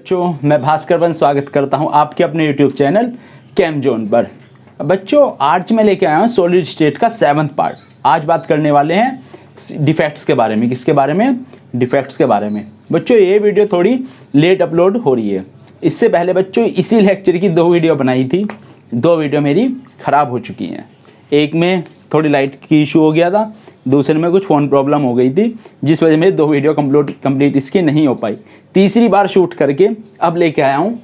बच्चों, मैं भास्कर वन स्वागत करता हूं आपके अपने YouTube चैनल कैम जोन पर। बच्चों, आज मैं लेके आया हूं सॉलिड स्टेट का 7th पार्ट। आज बात करने वाले हैं डिफेक्ट्स के बारे में। किसके बारे में? डिफेक्ट्स के बारे में। बच्चों, ये वीडियो थोड़ी लेट अपलोड हो रही है। इससे पहले बच्चों इसी लेक्चर की 2 वीडियो बनाई थी। 2 वीडियो मेरी ख़राब हो चुकी हैं। एक में थोड़ी लाइट की इशू हो गया था, दूसरे में कुछ फ़ोन प्रॉब्लम हो गई थी, जिस वजह में 2 वीडियो कंप्लीट इसकी नहीं हो पाई। तीसरी बार शूट करके अब लेके आया हूँ,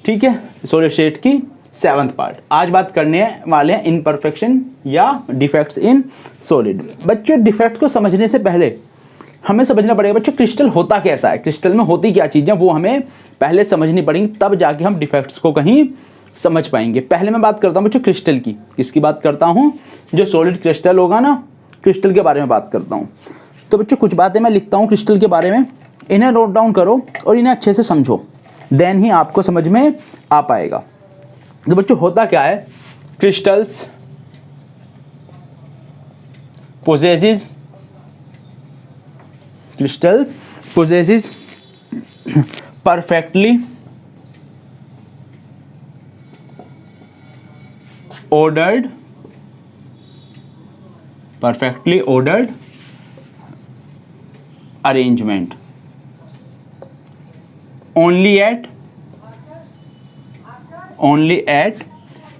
ठीक है, सॉलिड स्टेट की 7th पार्ट। आज बात करने वाले हैं इनपरफेक्शन या डिफेक्ट्स इन सॉलिड। बच्चों, डिफेक्ट को समझने से पहले हमें समझना पड़ेगा बच्चों क्रिस्टल होता कैसा है, क्रिस्टल में होती क्या चीज़ें, वो हमें पहले समझनी पड़ेंगी, तब जाके हम डिफेक्ट्स को कहीं समझ पाएंगे। पहले मैं बात करता हूँ बच्चों क्रिस्टल की। किसकी बात करता हूँ? जो सॉलिड क्रिस्टल होगा ना, क्रिस्टल के बारे में बात करता हूँ। तो बच्चों कुछ बातें मैं लिखता हूँ क्रिस्टल के बारे में, इन्हें नोट डाउन करो और इन्हें अच्छे से समझो, देन ही आपको समझ में आ पाएगा। तो बच्चों होता क्या है? Crystals possesses perfectly ordered arrangement only at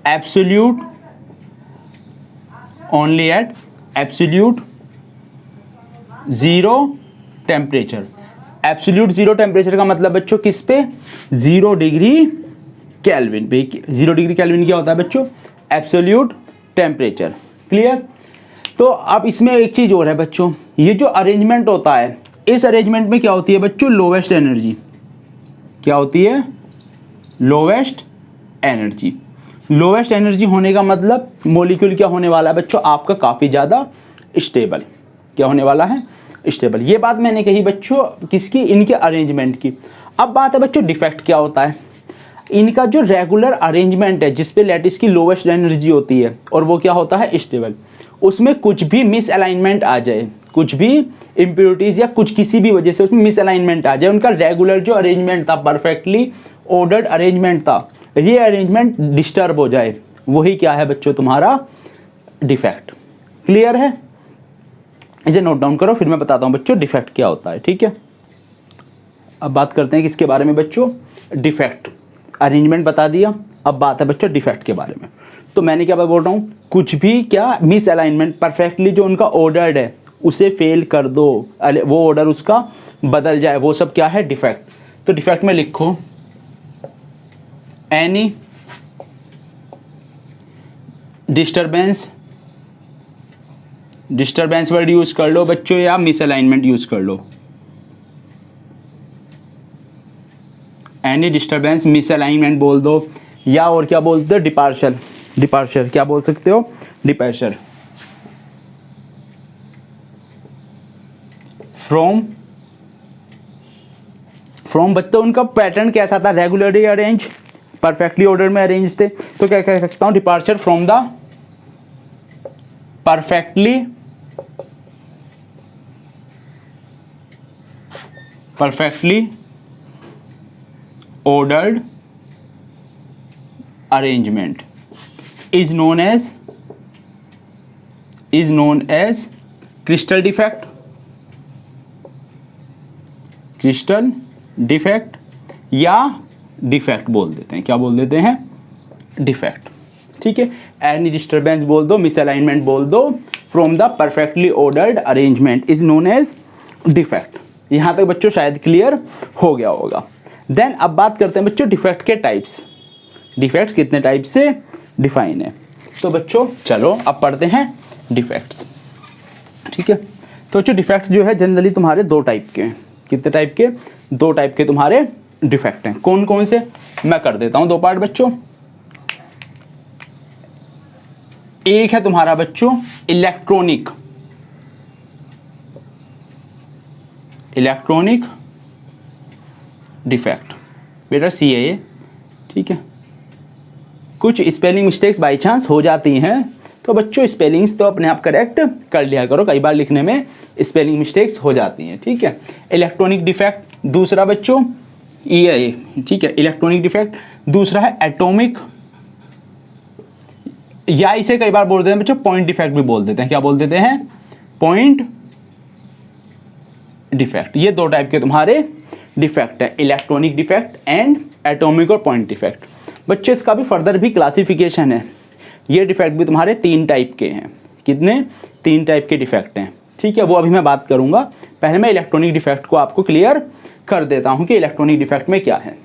absolute zero temperature. Absolute zero temperature का मतलब बच्चों किस पे? 0 डिग्री केल्विन पे। 0 डिग्री केल्विन क्या होता है बच्चों? Absolute temperature. क्लियर? तो अब इसमें एक चीज़ और है बच्चों, ये जो अरेंजमेंट होता है, इस अरेंजमेंट में क्या होती है बच्चों? Lowest energy. क्या होती है? Lowest energy. लोवेस्ट एनर्जी होने का मतलब मॉलिक्यूल क्या होने वाला है बच्चों? आपका काफ़ी ज़्यादा स्टेबल। क्या होने वाला है? स्टेबल। ये बात मैंने कही बच्चों किसकी? इनके अरेंजमेंट की। अब बात है बच्चों डिफेक्ट क्या होता है। इनका जो रेगुलर अरेंजमेंट है, जिस पे लैटिस की लोवेस्ट एनर्जी होती है और वो क्या होता है? स्टेबल। उसमें कुछ भी मिस अलाइनमेंट आ जाए, कुछ भी इम्प्योरिटीज़ या कुछ किसी भी वजह से उसमें मिस अलाइनमेंट आ जाए, उनका रेगुलर जो अरेंजमेंट था, परफेक्टली ऑर्डर्ड अरेंजमेंट था, ये अरेंजमेंट डिस्टर्ब हो जाए, वही क्या है बच्चों? तुम्हारा डिफेक्ट। क्लियर है? इसे नोट डाउन करो, फिर मैं बताता हूँ बच्चों डिफेक्ट क्या होता है। ठीक है, अब बात करते हैं किसके बारे में बच्चों? डिफेक्ट। अरेंजमेंट बता दिया, अब बात है बच्चों डिफेक्ट के बारे में। तो मैंने क्या बोल रहा हूँ? कुछ भी क्या मिस अलाइनमेंट, परफेक्टली जो उनका ऑर्डर्ड है उसे फेल कर दो, वो ऑर्डर उसका बदल जाए, वो सब क्या है? डिफेक्ट। तो डिफेक्ट में लिखो एनी डिस्टर्बेंस वर्ड यूज कर लो बच्चों, या मिस अलाइनमेंट यूज कर लो। एनी डिस्टर्बेंस, मिस अलाइनमेंट बोल दो, या और क्या बोलते हो? डिपार्चर। क्या बोल सकते हो? डिपार्चर। फ्रॉम बच्चों उनका पैटर्न कैसा था? रेगुलरली अरेंज, परफेक्टली ऑर्डर में अरेंज थे, तो क्या कह सकता हूं? Departure from the perfectly ordered arrangement is known as crystal defect या डिफेक्ट बोल देते हैं। क्या बोल देते हैं? डिफेक्ट। ठीक है, एनी डिस्टर्बेंस बोल दो, मिसअलाइनमेंट बोल दो, from the perfectly ordered arrangement is known as defect. यहाँ तक बच्चों शायद क्लियर हो गया होगा। देन अब बात करते हैं बच्चों डिफेक्ट के टाइप्स। डिफेक्ट्स कितने टाइप से डिफाइन है? तो बच्चों चलो अब पढ़ते हैं डिफेक्ट्स। ठीक है, तो बच्चों डिफेक्ट्स जो है जनरली तुम्हारे 2 टाइप के हैं। कितने टाइप के? 2 टाइप के तुम्हारे डिफेक्ट हैं। कौन कौन से? मैं कर देता हूँ 2 पार्ट बच्चों। एक है तुम्हारा बच्चों इलेक्ट्रॉनिक डिफेक्ट, बेटा सी है ये। ठीक है, कुछ स्पेलिंग मिस्टेक्स बाई चांस हो जाती हैं, तो बच्चों स्पेलिंग्स तो अपने आप करेक्ट कर लिया करो, कई बार लिखने में स्पेलिंग मिस्टेक्स हो जाती हैं। ठीक है, इलेक्ट्रॉनिक डिफेक्ट। दूसरा बच्चों ये ठीक है, इलेक्ट्रॉनिक डिफेक्ट। दूसरा है एटॉमिक, या इसे कई बार बोल देते हैं बच्चों पॉइंट डिफेक्ट भी बोल देते हैं। क्या बोल देते हैं? Point defect. ये दो टाइप के तुम्हारे डिफेक्ट है, इलेक्ट्रॉनिक डिफेक्ट एंड एटॉमिक और पॉइंट डिफेक्ट। बच्चे इसका भी फर्दर भी क्लासिफिकेशन है। ये डिफेक्ट भी तुम्हारे 3 टाइप के हैं। कितने? 3 टाइप के डिफेक्ट हैं, ठीक है, वो अभी मैं बात करूंगा। पहले मैं इलेक्ट्रॉनिक डिफेक्ट को आपको क्लियर कर देता हूं कि इलेक्ट्रॉनिक डिफेक्ट में क्या है।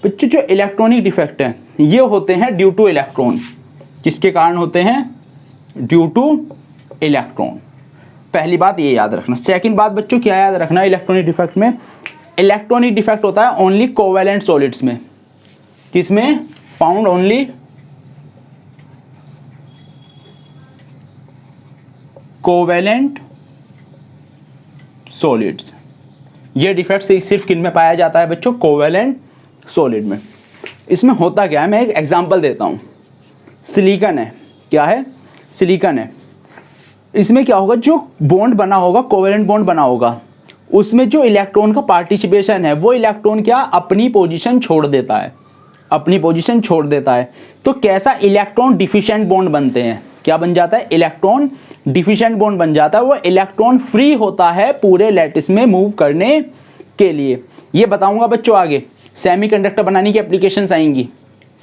बच्चों जो इलेक्ट्रॉनिक डिफेक्ट है ये होते हैं ड्यू टू इलेक्ट्रॉन। किसके कारण होते हैं? Due two electron. पहली बात ये याद रखना। सेकंड बात बच्चों क्या याद रखना इलेक्ट्रॉनिक डिफेक्ट में? इलेक्ट्रॉनिक डिफेक्ट होता है ओनली कोवैलेंट सॉलिड्स में। किसमें? Found only covalent solids. ये डिफेक्ट सिर्फ किन में पाया जाता है बच्चों? कोवैलेंट सॉलिड में। इसमें होता क्या है, मैं एक एग्जांपल देता हूं। सिलिकॉन है, क्या है? सिलिकॉन है। इसमें क्या होगा, जो बॉन्ड बना होगा, कोवैलेंट बॉन्ड बना होगा, उसमें जो इलेक्ट्रॉन का पार्टिसिपेशन है वो इलेक्ट्रॉन क्या अपनी पोजीशन छोड़ देता है, अपनी पोजीशन छोड़ देता है। तो कैसा इलेक्ट्रॉन डिफिशिएंट बॉन्ड बनते हैं? क्या बन जाता है? इलेक्ट्रॉन डिफिशिएंट बॉन्ड बन जाता है। वो इलेक्ट्रॉन फ्री होता है पूरे लैटिस में मूव करने के लिए। ये बताऊंगा बच्चों आगे। सेमीकंडक्टर बनाने की एप्लीकेशंस आएंगी।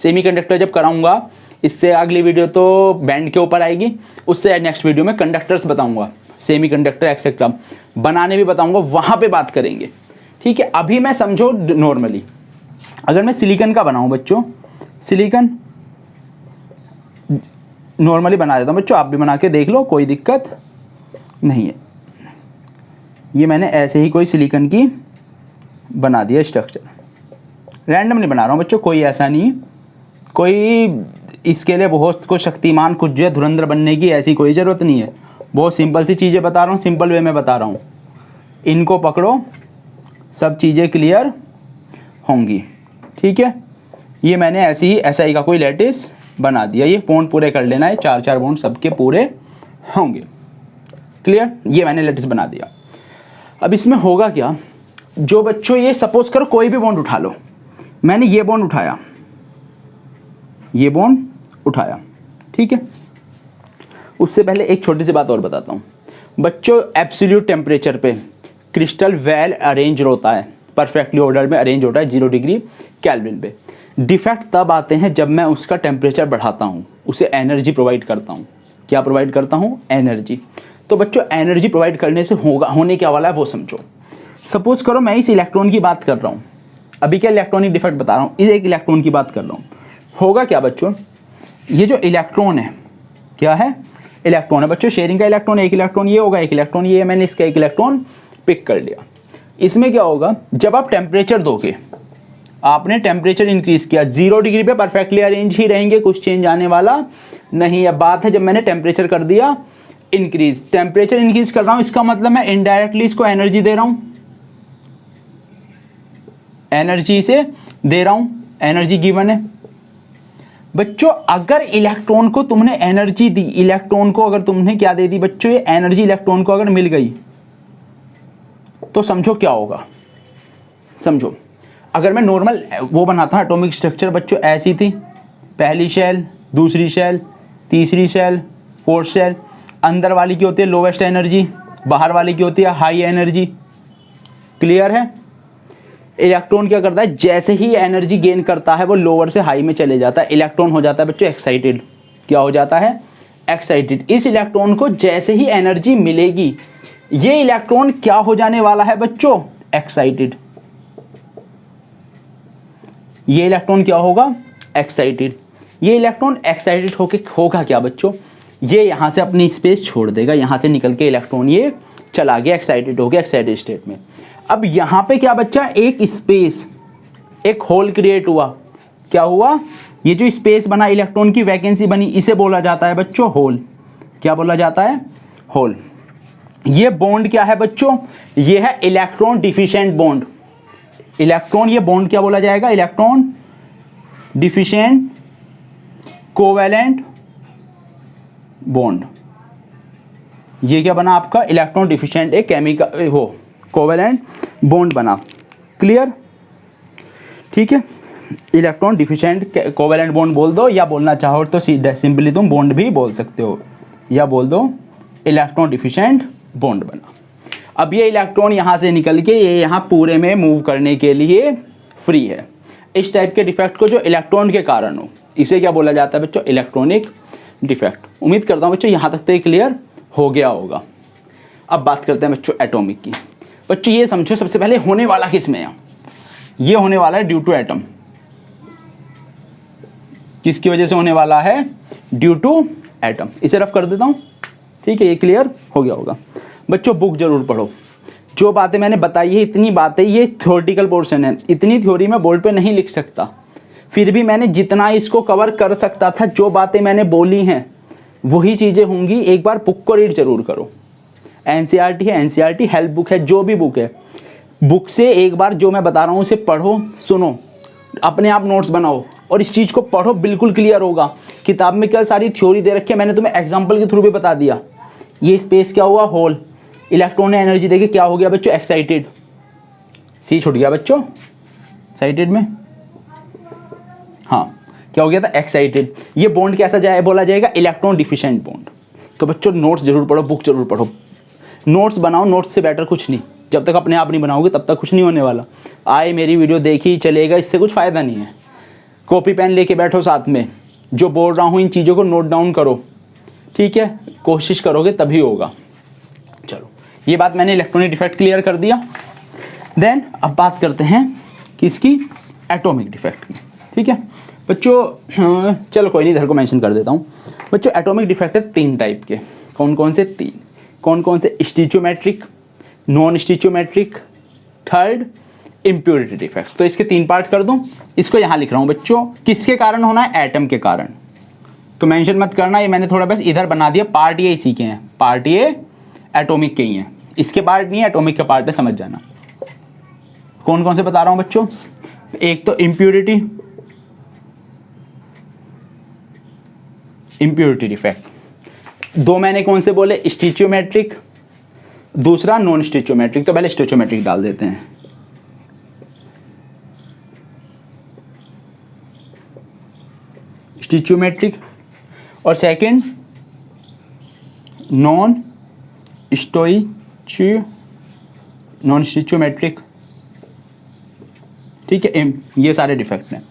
सेमीकंडक्टर जब कराऊंगा, इससे अगली वीडियो तो बैंड के ऊपर आएगी, उससे नेक्स्ट वीडियो में कंडक्टर्स बताऊंगा, सेमीकंडक्टर एक्सेट्रा बनाने भी बताऊंगा, वहां पे बात करेंगे, ठीक है। अभी मैं समझो नॉर्मली अगर मैं सिलिकॉन का बनाऊं बच्चों, सिलिकॉन नॉर्मली बना देता हूं बच्चों, आप भी बना के देख लो, कोई दिक्कत नहीं है। ये मैंने ऐसे ही कोई सिलिकॉन की बना दिया स्ट्रक्चर, रैंडमली बना रहा हूं बच्चों, कोई ऐसा नहीं, कोई इसके लिए बहुत को शक्तिमान कुछ जो है धुरंधर बनने की ऐसी कोई ज़रूरत नहीं है। बहुत सिंपल सी चीज़ें बता रहा हूँ, सिंपल वे में बता रहा हूँ। इनको पकड़ो, सब चीज़ें क्लियर होंगी, ठीक है। ये मैंने ऐसे ही SI का कोई लैटिस बना दिया। ये बॉन्ड पूरे कर लेना है, 4-4 बॉन्ड सबके पूरे होंगे, क्लियर। ये मैंने लैटिस बना दिया। अब इसमें होगा क्या, जो बच्चों ये सपोज करो कोई भी बॉन्ड उठा लो, मैंने ये बॉन्ड उठाया, ये बॉन्ड उठाया, ठीक है। उससे पहले एक छोटी सी बात और बताता हूँ बच्चों। एब्सोल्यूट टेम्परेचर पे क्रिस्टल वेल अरेंज होता है, परफेक्टली ऑर्डर में अरेंज होता है 0 डिग्री केल्विन पे। डिफेक्ट तब आते हैं जब मैं उसका टेम्परेचर बढ़ाता हूँ, उसे एनर्जी प्रोवाइड करता हूँ। क्या प्रोवाइड करता हूँ? एनर्जी। तो बच्चों एनर्जी प्रोवाइड करने से होने क्या वाला है वो समझो। सपोज करो मैं इस इलेक्ट्रॉन की बात कर रहा हूँ, अभी क्या इलेक्ट्रॉनिक डिफेक्ट बता रहा हूँ, इस एक इलेक्ट्रॉन की बात कर रहा हूँ। होगा क्या बच्चों, ये जो इलेक्ट्रॉन है, क्या है? इलेक्ट्रॉन है बच्चों, शेयरिंग का इलेक्ट्रॉन, एक इलेक्ट्रॉन ये होगा, एक इलेक्ट्रॉन ये, मैंने इसका एक इलेक्ट्रॉन पिक कर लिया। इसमें क्या होगा, जब आप टेम्परेचर दोगे, आपने टेम्परेचर इंक्रीज किया 0 डिग्री पे परफेक्टली अरेंज ही रहेंगे, कुछ चेंज आने वाला नहीं है। बात है जब मैंने टेम्परेचर कर दिया इंक्रीज, टेम्परेचर इंक्रीज कर रहा हूं, इसका मतलब मैं इनडायरेक्टली इसको एनर्जी दे रहा हूं, एनर्जी से दे रहा हूं, एनर्जी गिवन है बच्चों। अगर इलेक्ट्रॉन को तुमने एनर्जी दी, इलेक्ट्रॉन को अगर तुमने क्या दे दी बच्चों, ये एनर्जी इलेक्ट्रॉन को अगर मिल गई तो समझो क्या होगा। समझो अगर मैं नॉर्मल वो बनाता एटॉमिक स्ट्रक्चर बच्चों, ऐसी थी, पहली शेल, दूसरी शेल, तीसरी शेल, फोर्थ शेल। अंदर वाली की होती है लोवेस्ट एनर्जी, बाहर वाली की होती है हाई एनर्जी, क्लियर है। इलेक्ट्रॉन क्या करता है, जैसे ही एनर्जी गेन करता है वो लोअर से हाई में चले जाता है, इलेक्ट्रॉन हो जाता है बच्चों एक्साइटेड। क्या हो जाता है? एक्साइटेड। इस इलेक्ट्रॉन को जैसे ही एनर्जी मिलेगी, ये इलेक्ट्रॉन क्या हो जाने वाला है बच्चों? एक्साइटेड। ये इलेक्ट्रॉन क्या होगा? एक्साइटेड। ये इलेक्ट्रॉन एक्साइटेड होके होगा क्या बच्चों, ये यहां से अपनी स्पेस छोड़ देगा, यहां से निकल के इलेक्ट्रॉन ये चला गया, एक्साइटेड हो गया, एक्साइटेड स्टेट में। अब यहां पे क्या बच्चा, एक स्पेस, एक होल क्रिएट हुआ। क्या हुआ? ये जो स्पेस बना, इलेक्ट्रॉन की वैकेंसी बनी, इसे बोला जाता है बच्चों होल। क्या बोला जाता है? होल। ये बॉन्ड क्या है बच्चों? ये है इलेक्ट्रॉन डिफिशिएंट बॉन्ड। इलेक्ट्रॉन, ये बॉन्ड क्या बोला जाएगा? Electron deficient covalent bond. ये क्या बना आपका? इलेक्ट्रॉन डिफिशिएंट एक केमिकल हो कोवैलेंट बॉन्ड बना, क्लियर। ठीक है, इलेक्ट्रॉन डिफिशिएंट कोवेलेंट बॉन्ड बोल दो, या बोलना चाहो तो सिंपली तुम बॉन्ड भी बोल सकते हो, या बोल दो इलेक्ट्रॉन डिफिशिएंट बॉन्ड बना। अब ये इलेक्ट्रॉन यहाँ से निकल के ये यहाँ पूरे में मूव करने के लिए फ्री है। इस टाइप के डिफेक्ट को जो इलेक्ट्रॉन के कारण हो, इसे क्या बोला जाता है बच्चों? Electronic defect. उम्मीद करता हूँ बच्चों यहाँ तक तो ये क्लियर हो गया होगा। अब बात करते हैं बच्चों एटॉमिक की। बच्चों ये समझो सबसे पहले होने वाला किस में है? ये होने वाला है ड्यू टू एटम। किसकी वजह से होने वाला है? Due to atom. इसे रफ कर देता हूँ, ठीक है, ये क्लियर हो गया होगा। बच्चों बुक जरूर पढ़ो, जो बातें मैंने बताई है इतनी बातें ये थ्योरेटिकल पोर्शन है, इतनी थ्योरी मैं बोर्ड पे नहीं लिख सकता, फिर भी मैंने जितना इसको कवर कर सकता था, जो बातें मैंने बोली हैं वही चीज़ें होंगी। एक बार बुक को रीड जरूर करो। एनसीईआरटी है, एनसीईआरटी हेल्प बुक है, जो भी बुक है, बुक से एक बार जो मैं बता रहा हूँ उसे पढ़ो, सुनो, अपने आप नोट्स बनाओ और इस चीज़ को पढ़ो, बिल्कुल क्लियर होगा। किताब में क्या सारी थ्योरी दे रखी है, मैंने तुम्हें एग्जाम्पल के थ्रू भी बता दिया। ये स्पेस क्या हुआ? होल। इलेक्ट्रॉन ने एनर्जी देके क्या हो गया बच्चों? एक्साइटेड। सी छूट गया बच्चों एक्साइटेड में, हाँ क्या हो गया था? एक्साइटेड। ये बॉन्ड कैसा जाए बोला जाएगा? Electron deficient bond. तो बच्चों नोट्स जरूर पढ़ो, बुक जरूर पढ़ो, नोट्स बनाओ, नोट्स से बेटर कुछ नहीं। जब तक अपने आप नहीं बनाओगे तब तक कुछ नहीं होने वाला। आए मेरी वीडियो देखी चलेगा, इससे कुछ फ़ायदा नहीं है। कॉपी पेन लेके बैठो साथ में, जो बोल रहा हूँ इन चीज़ों को नोट डाउन करो, ठीक है, कोशिश करोगे तभी होगा। चलो ये बात मैंने इलेक्ट्रॉनिक डिफेक्ट क्लियर कर दिया। देन अब बात करते हैं किसकी? एटॉमिक डिफेक्ट की, ठीक है बच्चों। चलो कोई नहीं, इधर को मेंशन कर देता हूँ बच्चों। एटॉमिक डिफेक्ट है 3 टाइप के। कौन कौन से? 3। कौन कौन से? स्टिचोमेट्रिक, नॉन स्टिचोमेट्रिक, थर्ड इम्प्योरिटी डिफेक्ट। तो इसके 3 पार्ट कर दूँ। इसको यहाँ लिख रहा हूँ बच्चों, किसके कारण होना है? एटम के कारण। तो मेंशन मत करना, ये मैंने थोड़ा बस इधर बना दिया। पार्ट ये इसी के हैं, पार्ट ये एटॉमिक के ही हैं, इसके पार्ट नहीं है, एटॉमिक के पार्ट है, समझ जाना। कौन कौन से बता रहा हूँ बच्चों? एक तो इम्प्योरिटी, इम्प्योरिटी डिफेक्ट। 2 मैंने कौन से बोले? स्टिचोमेट्रिक, दूसरा नॉन स्टिचोमेट्रिक। तो पहले स्टिचोमेट्रिक डाल देते हैं। स्टिचोमेट्रिक और सेकंड नॉन स्टिचोमेट्रिक, ठीक है। ये सारे डिफेक्ट हैं।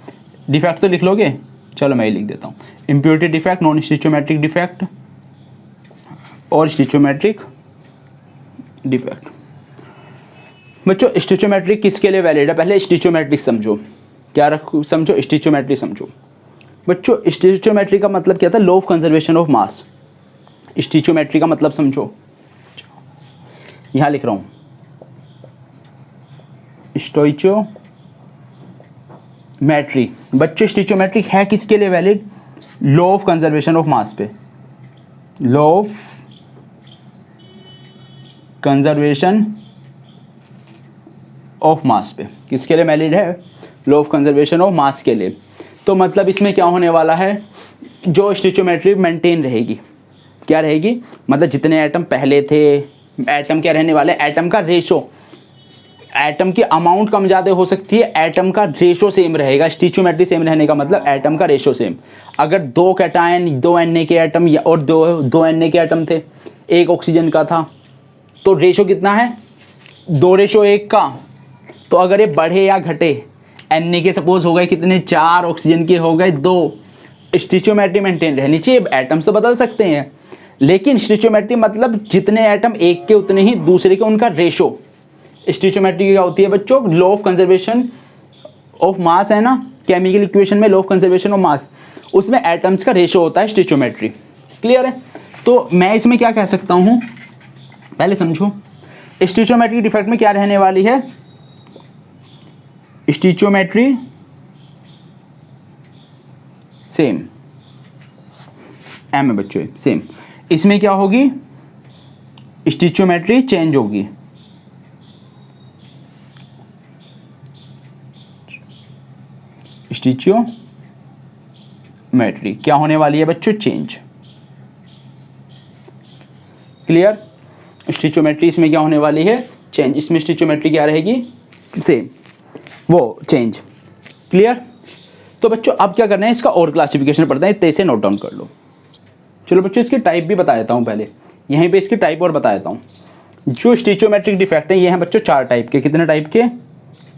डिफेक्ट तो लिख लोगे? चलो मैं ही लिख देता हूँ। Impurity defect, non stoichiometric defect और स्टिचोमेट्रिक डिफेक्ट। बच्चों स्टिचोमेट्रिक किसके लिए वैलिड है? पहले स्टिचोमेट्रिक समझो, क्या रखो? समझो स्टिचोमेट्रिक समझो बच्चों। स्टिचोमेट्री का मतलब क्या था? लो ऑफ कंजर्वेशन ऑफ मास। स्टिचोमेट्री का मतलब समझो, यहाँ लिख रहा हूँ स्टोइचोमेट्री। बच्चों स्टिचोमेट्रिक है किसके लिए valid? Low of conservation of mass पे, लो ऑफ कंजर्वेशन ऑफ मास पे। किसके लिए वैलिड है? लो ऑफ कंजर्वेशन ऑफ मास के लिए। तो मतलब इसमें क्या होने वाला है? जो स्टिचोमेट्री मेंटेन रहेगी। क्या रहेगी? मतलब जितने एटम पहले थे, एटम क्या रहने वाले? एटम का रेशो, एटम की अमाउंट कम ज़्यादा हो सकती है, एटम का रेशो सेम रहेगा। स्टिचोमेट्री सेम रहने का मतलब एटम का रेशो सेम। अगर 2 कैटायन, 2 Na के एटम या और 2 Na के एटम थे, 1 ऑक्सीजन का था, तो रेशो कितना है? 2:1 का। तो अगर ये बढ़े या घटे, Na के सपोज हो गए कितने? 4, ऑक्सीजन के हो गए 2। स्टिचोमेट्री मेंटेन रहनी चाहिए। एटम्स तो बदल सकते हैं, लेकिन स्टिचोमेट्री मतलब जितने एटम एक के उतने ही दूसरे के, उनका रेशो। स्टिचोमेट्री क्या होती है बच्चों? लो ऑफ कंजर्वेशन ऑफ मास है ना, केमिकल इक्वेशन में लो ऑफ कंजर्वेशन ऑफ मास, उसमें एटम्स का रेशो होता है स्टिचोमेट्री। क्लियर है? तो मैं इसमें क्या कह सकता हूँ, पहले समझो। स्टिचोमेट्री डिफेक्ट में क्या रहने वाली है? स्टिचोमेट्री सेम, एम है बच्चों सेम। इसमें क्या होगी? स्टिचोमेट्री चेंज होगी। स्टिचोमेट्री क्या होने वाली है बच्चों? चेंज। क्लियर? स्टिचोमेट्री इसमें क्या होने वाली है? चेंज। इसमें स्टिचोमेट्री क्या रहेगी? सेम, वो चेंज। क्लियर। तो बच्चों अब क्या करना है, इसका और क्लासिफिकेशन पढ़ते हैं, इतने से नोट डाउन कर लो। चलो बच्चों इसकी टाइप भी बता देता हूँ पहले, यहीं पे इसकी टाइप और बता देता हूँ। जो स्टिचोमेट्रिक डिफेक्ट है ये हैं बच्चों 4 टाइप के। कितने टाइप के?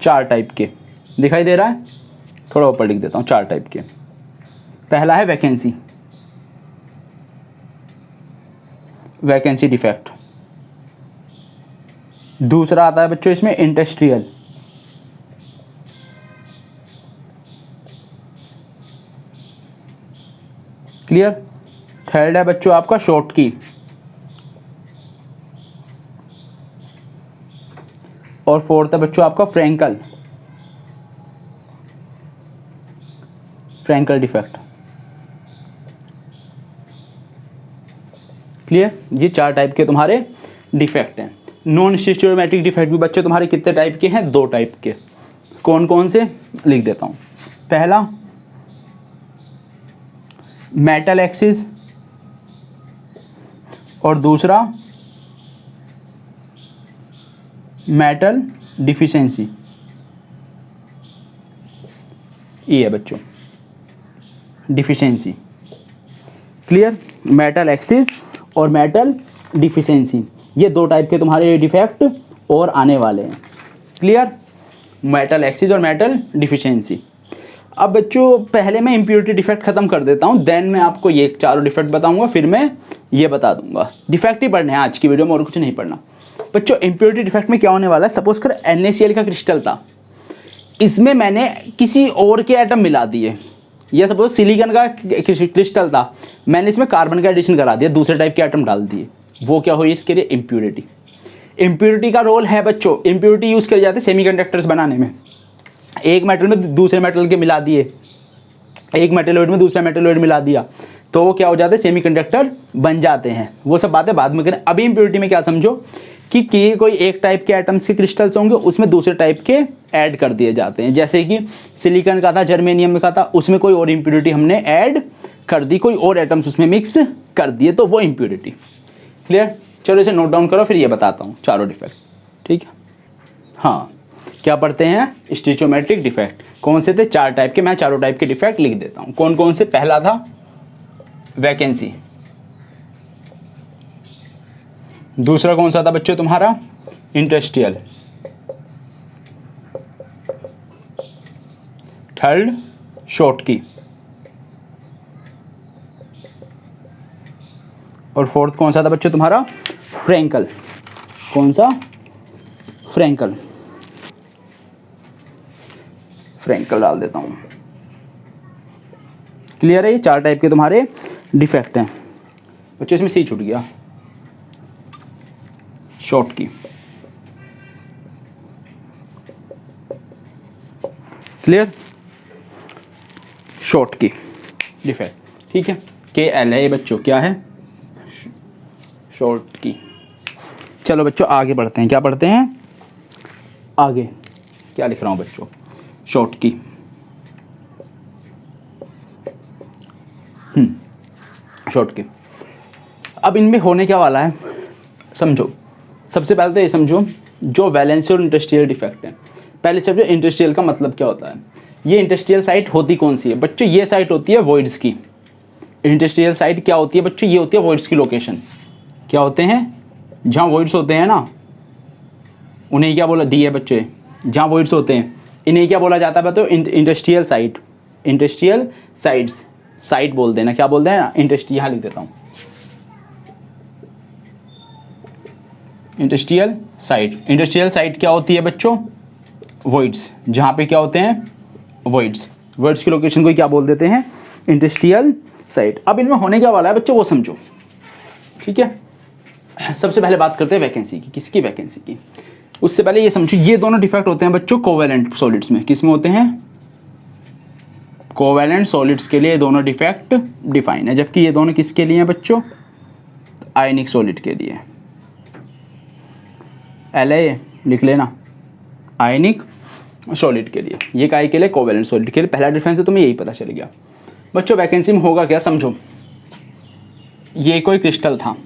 4 टाइप के। दिखाई दे रहा है? थोड़ा ऊपर लिख देता हूँ, 4 टाइप के। पहला है वैकेंसी, वैकेंसी डिफेक्ट। दूसरा आता है बच्चों इसमें इंडस्ट्रियल, क्लियर। थर्ड है बच्चों आपका शॉर्ट की, और फोर्थ है बच्चों आपका फ्रैंकल, फ्रैंकल डिफेक्ट, क्लियर। ये 4 टाइप के तुम्हारे डिफेक्ट हैं। नॉन स्टिचोमेट्रिक डिफेक्ट भी बच्चे तुम्हारे कितने टाइप के हैं? 2 टाइप के। कौन कौन से? लिख देता हूं। पहला मेटल एक्सिस, और दूसरा मेटल डिफिशिएंसी। ये है बच्चों डिफिशिएंसी, क्लियर। मेटल एक्सिस और मेटल डिफिशिएंसी, ये 2 टाइप के तुम्हारे डिफेक्ट और आने वाले हैं, क्लियर। मेटल एक्सिस और मेटल डिफिशिएंसी। अब बच्चों पहले मैं इम्प्योरिटी डिफेक्ट खत्म कर देता हूँ, देन मैं आपको ये 4 डिफेक्ट बताऊंगा, फिर मैं ये बता दूंगा। डिफेक्ट ही पढ़ने हैं आज की वीडियो में, और कुछ नहीं पढ़ना। बच्चों इम्प्योरिटी डिफेक्ट में क्या होने वाला है, सपोज कर NaCl का क्रिस्टल था, इसमें मैंने किसी और के एटम मिला दिए, या सपोज सिलिकॉन का क्रिस्टल था, मैंने इसमें कार्बन का एडिशन करा दिया, दूसरे टाइप के एटम डाल दिए, वो क्या हुई इसके लिए? इम्प्योरिटी। इम्प्योरिटी का रोल है बच्चों, इम्प्योरिटी यूज़ करे जाते हैं सेमीकंडक्टर्स बनाने में। एक मेटल में दूसरे मेटल के मिला दिए, एक मेटलोइड में दूसरा मेटलोइड मिला दिया, तो वो क्या हो जाते हैं? सेमीकंडक्टर बन जाते हैं। वो सब बातें बाद में करें। अभी इम्प्योरिटी में क्या समझो कि कोई एक टाइप के एटम्स के क्रिस्टल्स होंगे, उसमें दूसरे टाइप के ऐड कर दिए जाते हैं। जैसे कि सिलिकॉन का था, जर्मेनियम का था, उसमें कोई और इम्प्योरिटी हमने ऐड कर दी, कोई और एटम्स उसमें मिक्स कर दिए, तो वो इम्प्योरिटी, क्लियर। चलो इसे नोट डाउन करो, फिर ये बताता हूँ चारों डिफेक्ट, ठीक है। हाँ, क्या पढ़ते हैं? स्टिचोमेट्रिक डिफेक्ट। कौन से थे? 4 टाइप के। मैं चारों टाइप के डिफेक्ट लिख देता हूँ। कौन कौन से? पहला था वैकेंसी, दूसरा कौन सा था बच्चों तुम्हारा? इंडस्ट्रियल, थर्ड शॉर्ट की, और फोर्थ कौन सा था बच्चों तुम्हारा? फ्रैंकल। कौन सा? फ्रैंकल, फ्रैंकल डाल देता हूं, क्लियर है। ये 4 टाइप के तुम्हारे डिफेक्ट हैं बच्चों। इसमें सी छूट गया, शॉर्ट की, क्लियर। शॉर्ट की डिफेक्ट, ठीक है। KL है ये बच्चों, क्या है? शॉर्ट की। चलो बच्चों आगे बढ़ते हैं। क्या पढ़ते हैं आगे? क्या लिख रहा हूं बच्चों? शॉर्ट की। शॉर्ट की। अब इनमें होने क्या वाला है समझो। सबसे पहले तो ये समझो जो वैलेंसी और इंडस्ट्रियल डिफेक्ट है। पहले समझो इंडस्ट्रियल का मतलब क्या होता है। ये इंडस्ट्रियल साइट होती कौन सी है बच्चों? ये साइट होती है वॉइड्स की। इंडस्ट्रियल साइट क्या होती है बच्चों? ये होती है वॉइड्स की लोकेशन। क्या होते हैं? जहाँ वॉइड्स होते हैं ना, उन्हें क्या बोला दिए बच्चे? जहाँ वॉइड्स होते हैं इन्हें क्या बोला जाता है? तो industrial site. Industrial sites, site बोल देना। क्या बोलते हैं ना? इंडस्ट्री। यहाँ लिख देता हूँ इंडस्ट्रियल साइट। इंडस्ट्रियल साइट क्या होती है बच्चों? वॉइड्स। जहाँ पे क्या होते हैं? वॉइड्स। वॉइड्स की लोकेशन को क्या बोल देते हैं? Industrial site. अब इनमें होने क्या वाला है बच्चों वो समझो, ठीक है। सबसे पहले बात करते हैं वैकेंसी की। किसकी? वैकेंसी की। उससे पहले ये समझो ये दोनों डिफेक्ट होते हैं बच्चों कोवैलेंट सॉलिड्स में। किस में होते हैं? कोवैलेंट सॉलिड्स के लिए दोनों डिफेक्ट डिफाइन है, जबकि ये दोनों किसके लिए हैं बच्चों? आयनिक सॉलिड के लिए। LA लिख लेना, आयनिक सॉलिड के लिए। ये काय के लिए? कोवैलेंट सॉलिड के लिए। पहला डिफरेंस है तुम्हें यही पता चल गया बच्चों। वैकेंसी में होगा क्या समझो। ये कोई क्रिस्टल था,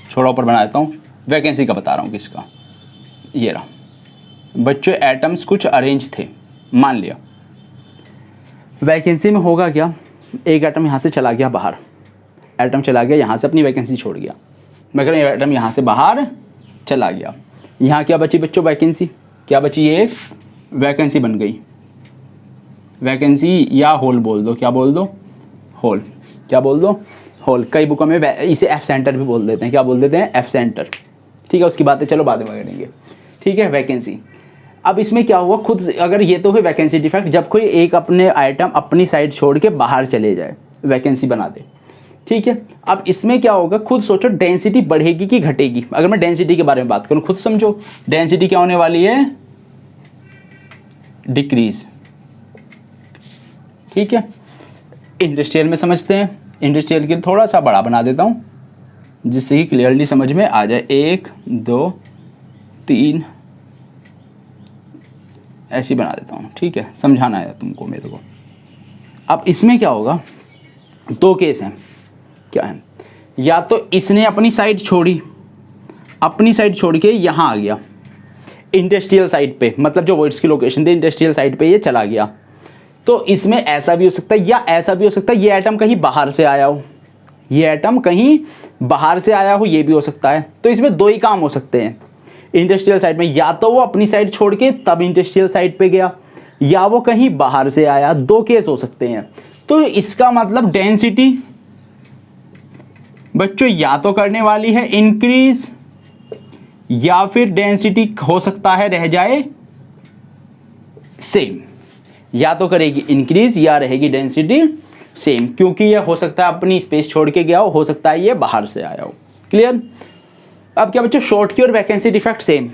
छोड़ा ऊपर बना देता हूँ। वैकेंसी का बता रहा हूँ किसका। ये रहा बच्चों, एटम्स कुछ अरेंज थे मान लिया, वैकेंसी में होगा क्या, एक एटम यहाँ से चला गया बाहर, एटम चला गया यहाँ से अपनी वैकेंसी छोड़ गया, मैं कह रहा हूँ एटम यहाँ से बाहर चला गया, यहाँ क्या बची बच्चों, वैकेंसी, क्या बची, ये एक वैकेंसी बन गई, वैकेंसी या होल बोल दो, क्या बोल दो, होल, क्या बोल दो, होल। कई बुकों में इसे एफ सेंटर भी बोल देते हैं, क्या बोल देते हैं, एफ सेंटर, ठीक है, उसकी बातें चलो बाद में करेंगे, ठीक है, वैकेंसी। अब इसमें क्या हुआ, खुद अगर ये तो है वैकेंसी डिफेक्ट, जब कोई एक अपने आइटम अपनी साइड छोड़ के बाहर चले जाए, वैकेंसी बना दे, ठीक है। अब इसमें क्या होगा, खुद सोचो डेंसिटी बढ़ेगी कि घटेगी। अगर मैं डेंसिटी के बारे में बात करूं, खुद समझो डेंसिटी क्या होने वाली है, डिक्रीज, ठीक है। इंडस्ट्रियल में समझते हैं, इंडस्ट्रियल के थोड़ा सा बड़ा बना देता हूं जिससे कि क्लियरली समझ में आ जाए, 1 2 3 ऐसी बना देता हूं, ठीक है, समझाना है तुमको मेरे को। अब इसमें क्या होगा, दो केस हैं, क्या है, या तो इसने अपनी साइड छोड़ी, अपनी साइड छोड़ के यहाँ आ गया इंडस्ट्रियल साइड पे, मतलब जो वॉइड्स की लोकेशन थी इंडस्ट्रियल साइड पे ये चला गया, तो इसमें ऐसा भी हो सकता है या ऐसा भी हो सकता है, ये एटम कहीं बाहर से आया हो, ये एटम कहीं बाहर से आया हो, ये भी हो सकता है। तो इसमें दो ही काम हो सकते हैं इंडस्ट्रियल साइड में, या तो वो अपनी साइड छोड़ के तब इंडस्ट्रियल साइड पे गया, या वो कहीं बाहर से आया, दो केस हो सकते हैं। तो इसका मतलब डेंसिटी बच्चों या तो करने वाली है इंक्रीज, या फिर डेंसिटी हो सकता है रह जाए सेम, या तो करेगी इंक्रीज या रहेगी डेंसिटी सेम, क्योंकि ये हो सकता है अपनी स्पेस छोड़ के गया हो सकता है ये बाहर से आया हो, क्लियर। अब क्या बच्चों, शॉर्ट की और वैकेंसी डिफेक्ट सेम,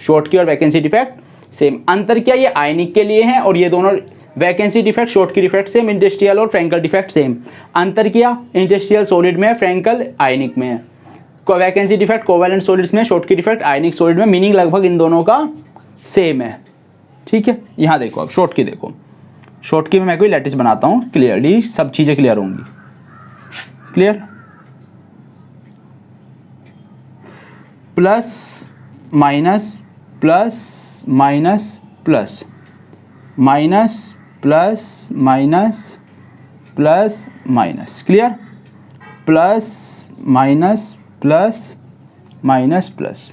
शॉर्ट की और वैकेंसी डिफेक्ट सेम, अंतर क्या, ये आयनिक के लिए है और ये दोनों वैकेंसी डिफेक्ट शॉर्ट की डिफेक्ट सेम, इंडस्ट्रियल और फ्रैंकल डिफेक्ट सेम। अंतर क्या, इंडस्ट्रियल सॉलिड में है, फ्रैंकल आयनिक में है, वैकेंसी डिफेक्ट कोवैलेंट सॉलिड्स में, शॉर्ट की डिफेक्ट आयनिक सॉलिड में, मीनिंग लगभग इन दोनों का सेम है, ठीक है। यहाँ देखो, अब शॉर्ट की देखो, शॉर्ट की में मैं कोई लैटिस बनाता हूँ, क्लियरली सब चीज़ें क्लियर होंगी, clear. Plus minus plus minus plus minus plus minus plus minus, clear. Plus minus plus minus plus,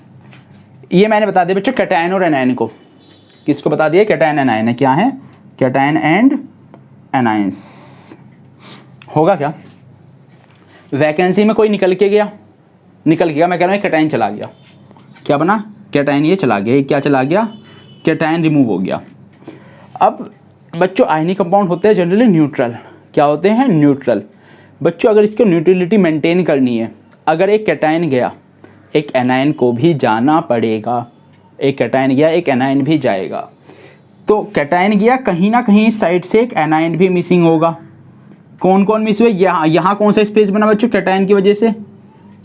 ये मैंने बता दिया बच्चों कैटायन और एनायन को, किसको बता दिया, कैटायन एनायन है, क्या है, कैटायन एंड एनायंस। होगा क्या, वैकेंसी में कोई निकल के गया, निकल गया, मैं कह रहा हूँ कैटायन चला गया, क्या बना, कैटायन ये चला गया, क्या चला गया, कैटायन रिमूव हो गया। अब बच्चों आयनिक कंपाउंड होते हैं जनरली न्यूट्रल, क्या होते हैं, न्यूट्रल। बच्चों अगर इसको न्यूट्रलिटी मेंटेन करनी है, अगर एक कैटायन गया एक एनायन को भी जाना पड़ेगा, एक कैटायन गया एक एनायन भी जाएगा, तो कैटायन गया कहीं ना कहीं इस साइड से एक एनायन भी मिसिंग होगा। कौन कौन मिस हुए, यहाँ कौन सा स्पेस बना बच्चों, कैटायन की वजह से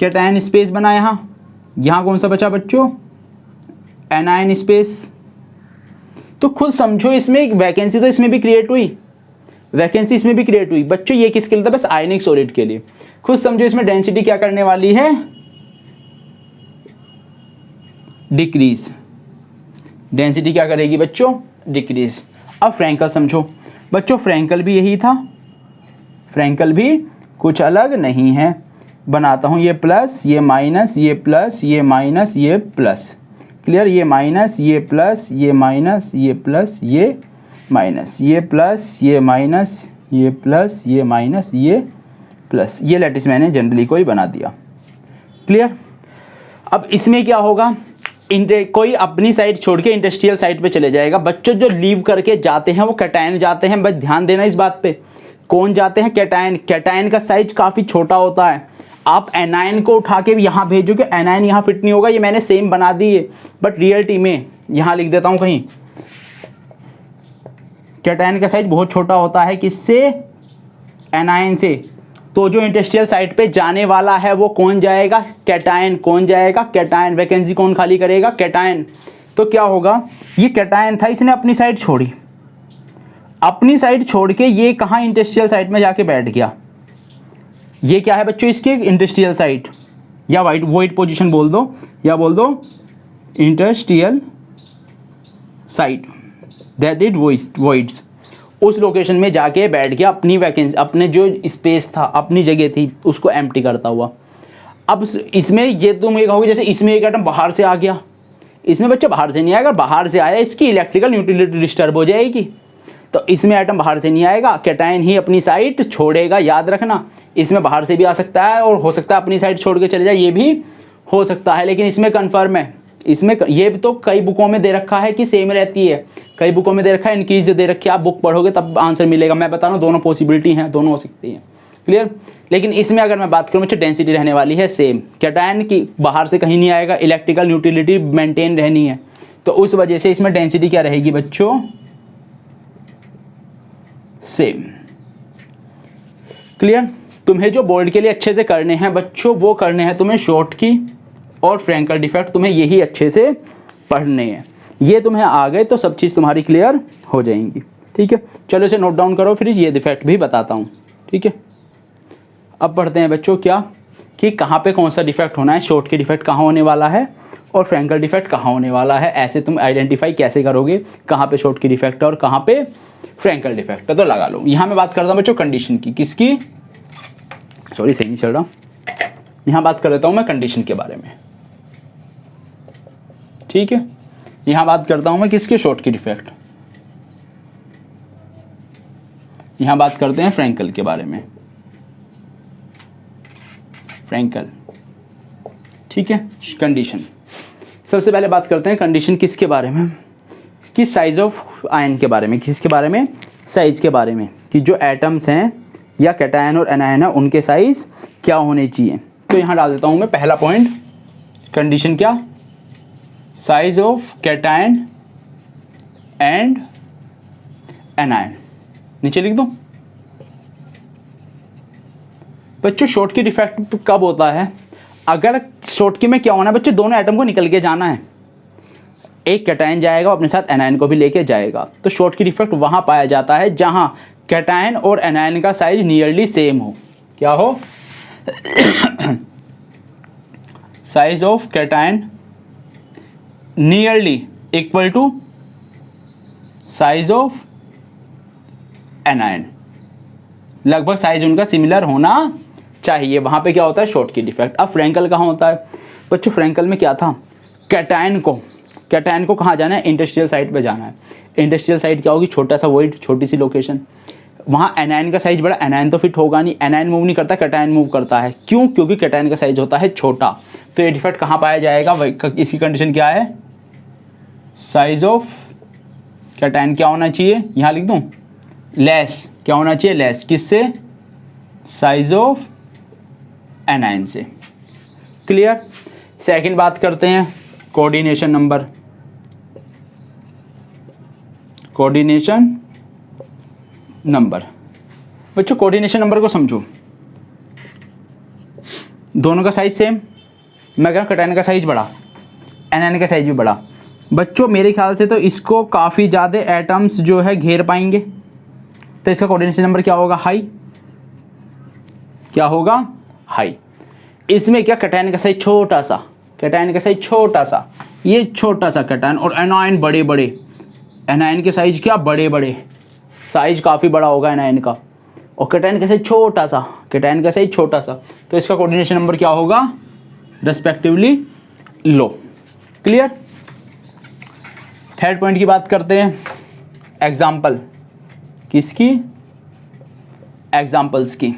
कैटायन स्पेस बना, यहाँ कौन सा बचा बच्चों, एनायन स्पेस। तो खुद समझो इसमें एक वैकेंसी तो इसमें भी क्रिएट हुई, वैकेंसी इसमें भी क्रिएट हुई। बच्चों ये किसके लिए था, बस आयनिक सॉलिड के लिए। खुद समझो इसमें डेंसिटी क्या करने वाली है, डिक्रीज, डेंसिटी क्या करेगी बच्चों, डिक्रीज। अब फ्रैंकल समझो बच्चों, फ्रैंकल भी यही था, फ्रैंकल भी कुछ अलग नहीं है। बनाता हूँ ये प्लस ये माइनस ये प्लस ये माइनस ये प्लस, क्लियर, ये माइनस ये प्लस ये माइनस ये प्लस ये माइनस ये प्लस ये माइनस ये प्लस ये माइनस ये प्लस, ये लैटिस मैंने जनरली कोई बना दिया, क्लियर। अब इसमें क्या होगा, कोई अपनी साइड छोड़ के इंडस्ट्रियल साइड पे चले जाएगा। बच्चों जो लीव करके जाते हैं वो कैटायन जाते हैं, बस ध्यान देना इस बात पे, कौन जाते हैं, कैटायन। कैटायन का साइज काफ़ी छोटा होता है, आप एनायन को उठा के यहाँ भेजोगे, एनायन यहाँ फिट नहीं होगा, ये मैंने सेम बना दी है, बट रियलिटी में यहाँ लिख देता हूँ कहीं, कैटायन का साइज बहुत छोटा होता है, किससे, एनायन से। तो जो इंडस्ट्रियल साइट पे जाने वाला है वो कौन जाएगा, कैटायन। कौन जाएगा, कैटायन। वैकेंसी कौन खाली करेगा, कैटायन। तो क्या होगा, ये कैटायन था, इसने अपनी साइड छोड़ी, अपनी साइड छोड़ के ये कहाँ, इंडस्ट्रियल साइट में जाके बैठ गया। ये क्या है बच्चों, इसकी इंडस्ट्रियल साइट, या वॉइड पोजीशन बोल दो, या बोल दो industrial site, that it voids. उस लोकेशन में जाके बैठ गया, अपनी वैकेंसी, अपने जो स्पेस था, अपनी जगह थी, उसको एम्प्टी करता हुआ। अब इसमें ये तुम ये कहोगे जैसे इसमें एक एटम बाहर से आ गया, इसमें बच्चा बाहर से नहीं आएगा, बाहर से आया इसकी इलेक्ट्रिकल न्यूट्रलिटी डिस्टर्ब हो जाएगी। तो इसमें एटम बाहर से नहीं आएगा, कैटायन ही अपनी साइट छोड़ेगा, याद रखना। इसमें बाहर से भी आ सकता है और हो सकता है अपनी साइट छोड़ के चले जाए, ये भी हो सकता है, लेकिन इसमें कन्फर्म है। इसमें ये तो कई बुकों में दे रखा है कि सेम रहती है, कई बुकों में दे रखा है इनक्रीज दे रखी है। आप बुक पढ़ोगे तब आंसर मिलेगा। मैं बता रहा हूँ दोनों पॉसिबिलिटी हैं, दोनों हो सकती हैं। क्लियर। लेकिन इसमें अगर मैं बात करूँ बच्चों, डेंसिटी रहने वाली है सेम, कैटायन की बाहर से कहीं नहीं आएगा, इलेक्ट्रिकल न्यूट्रलिटी मेंटेन रहनी है, तो उस वजह से इसमें डेंसिटी क्या रहेगी बच्चों, सेम। क्लियर। तुम्हें जो बोर्ड के लिए अच्छे से करने हैं बच्चों, वो करने हैं तुम्हें शॉर्ट की और फ्रैंकल डिफेक्ट, तुम्हें यही अच्छे से पढ़ने हैं। ये तुम्हें आ गए तो सब चीज़ तुम्हारी क्लियर हो जाएंगी। ठीक है, चलो इसे नोट डाउन करो, फिर ये डिफेक्ट भी बताता हूँ। ठीक है, अब पढ़ते हैं बच्चों क्या कि कहाँ पे कौन सा डिफेक्ट होना है, शॉर्ट की डिफेक्ट कहाँ होने वाला है और फ्रैंकल डिफेक्ट कहाँ होने वाला है। ऐसे तुम आइडेंटिफाई कैसे करोगे कहाँ पे शॉर्ट की डिफेक्ट है और कहाँ पे फ्रैंकल डिफेक्ट है, तो लगा लो। यहाँ मैं बात करता हूँ बच्चों कंडीशन की, किसकी, सॉरी सही नहीं चल रहा, यहाँ बात कर लेता हूँ मैं कंडीशन के बारे में। ठीक है, यहाँ बात करता हूँ मैं किसके, शॉर्ट की डिफेक्ट। यहाँ बात करते हैं फ्रैंकल के बारे में, फ्रैंकल। ठीक है, कंडीशन। सबसे पहले बात करते हैं कंडीशन किसके बारे में, कि साइज ऑफ आयन के बारे में। किसके बारे में, साइज के बारे में, कि जो एटम्स हैं या कैटायन और एनायन है उनके साइज क्या होने चाहिए। तो यहाँ डाल देता हूँ मैं पहला पॉइंट, कंडीशन क्या, size of cation and anion, नीचे लिख दूँ। बच्चों शॉर्ट की डिफेक्ट कब होता है, अगर शॉर्ट की में क्या होना है बच्चों, दोनों एटम को निकल के जाना है, एक कैटायन जाएगा अपने साथ एनायन को भी लेके जाएगा, तो शॉर्ट की डिफेक्ट वहां पाया जाता है जहां कैटायन और एनायन का साइज नियरली सेम हो। क्या हो, size of cation nearly equal to size of anion, लगभग साइज उनका सिमिलर होना चाहिए, वहां पे क्या होता है, शॉर्ट की डिफेक्ट। अब फ्रैंकल कहाँ होता है बच्चों, फ्रैंकल में क्या था, कैटायन को कहाँ जाना है, इंडस्ट्रियल साइट पे जाना है। इंडस्ट्रियल साइट क्या होगी, छोटा सा वॉइड, छोटी सी लोकेशन, वहाँ एनायन का साइज बड़ा, एनायन तो फिट होगा नहीं, एनायन मूव नहीं करता, कैटायन मूव करता है। क्यों, क्योंकि कैटायन का साइज होता है छोटा। तो ये डिफेक्ट कहाँ पाया जाएगा, इसकी कंडीशन क्या है, साइज ऑफ कैटायन क्या होना चाहिए, यहाँ लिख दूँ लेस, क्या होना चाहिए, लेस, किससे, साइज ऑफ एनायन से। क्लियर। सेकंड बात करते हैं कोऑर्डिनेशन नंबर, कोऑर्डिनेशन नंबर। बच्चों कोऑर्डिनेशन नंबर को समझो, दोनों का साइज सेम, मैं कह कैटायन का साइज बड़ा, एनायन का साइज भी बड़ा। बच्चों मेरे ख्याल से तो इसको काफ़ी ज़्यादा एटम्स जो है घेर पाएंगे, तो इसका कोऑर्डिनेशन नंबर क्या होगा, हाई। क्या होगा, हाई। इसमें क्या, कैटायन का साइज छोटा सा, कैटायन का साइज छोटा सा, ये छोटा सा कैटायन, और एनायन बड़े बड़े, एनायन के साइज क्या, बड़े बड़े, साइज काफ़ी बड़ा होगा एनायन का, और कैटायन का साइज छोटा सा, कैटायन का साइज छोटा सा, तो इसका कोऑर्डिनेशन नंबर क्या होगा, रेस्पेक्टिवली लो। क्लियर। थर्ड पॉइंट की बात करते हैं, एग्जाम्पल, किसकी, एग्जाम्पल्स की।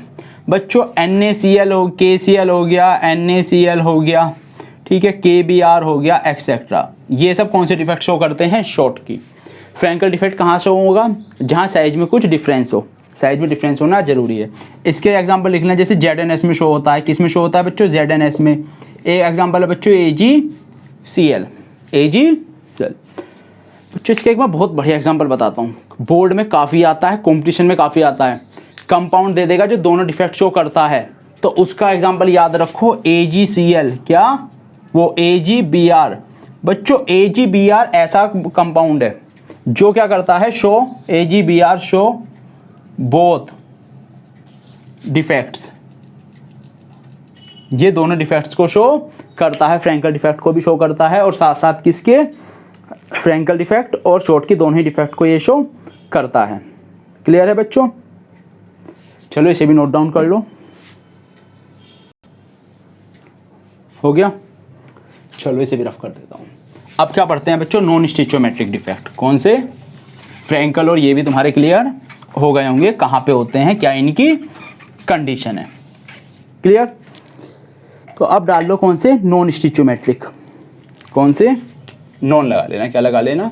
बच्चों NaCl हो, KCl हो गया, NaCl हो गया, ठीक है, KBr हो गया, एक्सेट्रा, ये सब कौन से डिफेक्ट शो करते हैं, शॉर्ट की। फ्रैंकल डिफेक्ट कहाँ शो होगा, जहाँ साइज में कुछ डिफरेंस हो, साइज में डिफरेंस होना जरूरी है। इसके एग्जांपल लिखना, जैसे ZnS में शो होता है, किस में शो होता है बच्चों, ZnS में। एक एग्जांपल है बच्चों AgCl, बच्चों इसके एक मैं बहुत बढ़िया एग्जांपल बताता हूँ, बोर्ड में काफ़ी आता है, कॉम्पिटिशन में काफ़ी आता है। कंपाउंड दे देगा जो दोनों डिफेक्ट शो करता है, तो उसका एग्जांपल याद रखो, AgCl, क्या, वो AgBr। बच्चों AgBr ऐसा कंपाउंड है जो क्या करता है, show, AgBr show both defects, ये दोनों डिफेक्ट्स को शो करता है, फ्रैंकल डिफेक्ट को भी शो करता है, और साथ साथ किसके, फ्रैंकल डिफेक्ट और शॉर्ट की दोनों ही डिफेक्ट को ये शो करता है। क्लियर है बच्चों? चलो इसे भी नोट डाउन कर लो। हो गया? चलो इसे भी रफ कर देता हूँ। अब क्या पढ़ते हैं बच्चों? Non stoichiometric defect. कौन से? फ्रैंकल और ये भी तुम्हारे क्लियर हो गए होंगे, कहाँ पे होते हैं, क्या इनकी कंडीशन है। क्लियर? तो अब डाल लो कौन से? Non stoichiometric. कौन से? नॉन लगा लेना। क्या लगा लेना?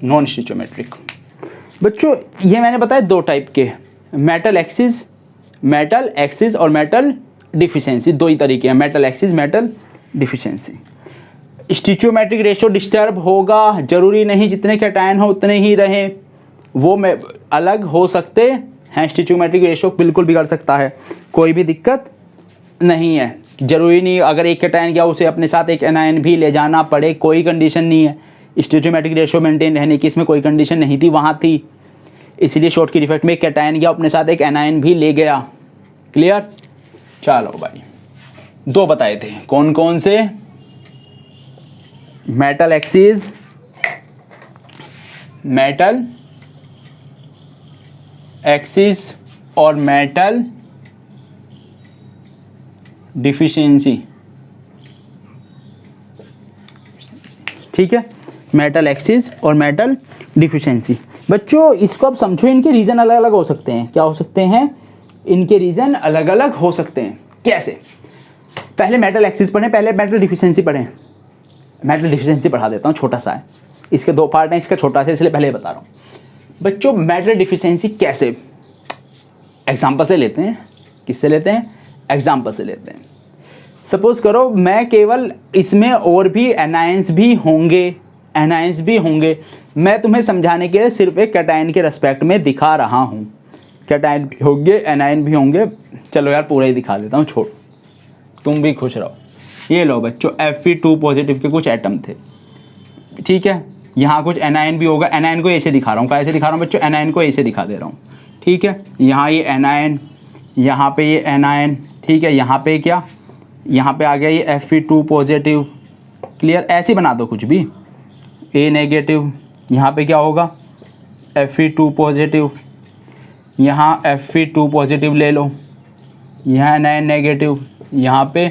Non stoichiometric. बच्चों ये मैंने बताया दो टाइप के, मेटल एक्सिस और मेटल डिफिशिएंसी। दो ही तरीके हैं, metal excess, metal deficiency. Stoichiometric ratio disturb होगा, जरूरी नहीं जितने कैटायन हो उतने ही रहें, वो में अलग हो सकते हैं। स्टिचोमेट्रिक रेशो बिल्कुल बिगड़ सकता है, कोई भी दिक्कत नहीं है। जरूरी नहीं अगर एक कैटायन गया उसे अपने साथ एक एनायन भी ले जाना पड़े, कोई कंडीशन नहीं है। स्टिचोमेट्रिक रेशो मेंटेन रहने की इसमें कोई कंडीशन नहीं थी, वहाँ थी, इसलिए शॉर्ट की डिफेक्ट में एक कैटायन गया अपने साथ एक एनायन भी ले गया। क्लियर? चलो भाई, दो बताए थे, कौन कौन से? मेटल एक्सिस, मेटल एक्सिस और मेटल डिफिशिएंसी। ठीक है, मेटल एक्सिस और मेटल डिफिशिएंसी। बच्चों इसको अब समझो, इनके रीजन अलग अलग हो सकते हैं। क्या हो सकते हैं? इनके रीजन अलग अलग हो सकते हैं। कैसे? पहले मेटल एक्सिस पढ़ें, पहले मेटल डिफिशिएंसी पढ़ें। मेटल डिफिशिएंसी पढ़ा देता हूँ, छोटा सा है, इसके दो पार्ट हैं, इसका छोटा सा इसलिए पहले बता रहा हूँ। बच्चों मेटल डिफिशिएंसी कैसे? एग्जाम्पल से लेते हैं। किससे लेते हैं? एग्जाम्पल से लेते हैं। सपोज करो मैं केवल इसमें और भी एनायंस भी होंगे, मैं तुम्हें समझाने के लिए सिर्फ एक कैटायन के रेस्पेक्ट में दिखा रहा हूँ। कैटायन भी होंगे, एनायन भी होंगे। चलो यार पूरा ही दिखा देता हूँ, छोड़, तुम भी खुश रहो। ये लो बच्चों, Fe2 पॉजिटिव के कुछ एटम थे। ठीक है, यहाँ कुछ एनायन भी होगा। एनायन को ऐसे दिखा रहा हूँ, कैसे दिखा रहा हूँ बच्चों? एनायन को ऐसे दिखा दे रहा हूँ। ठीक है, यहाँ ये एनायन, यहाँ पे ये एनायन। ठीक है, यहाँ पे क्या? यहाँ पे आ गया ये Fe2 पॉजिटिव। क्लियर? ऐसे बना दो कुछ भी। A नेगेटिव, यहाँ पे क्या होगा? Fe2 पॉजिटिव, यहाँ Fe2 पॉजिटिव ले लो, यहाँ एनायन नेगेटिव, यहाँ पे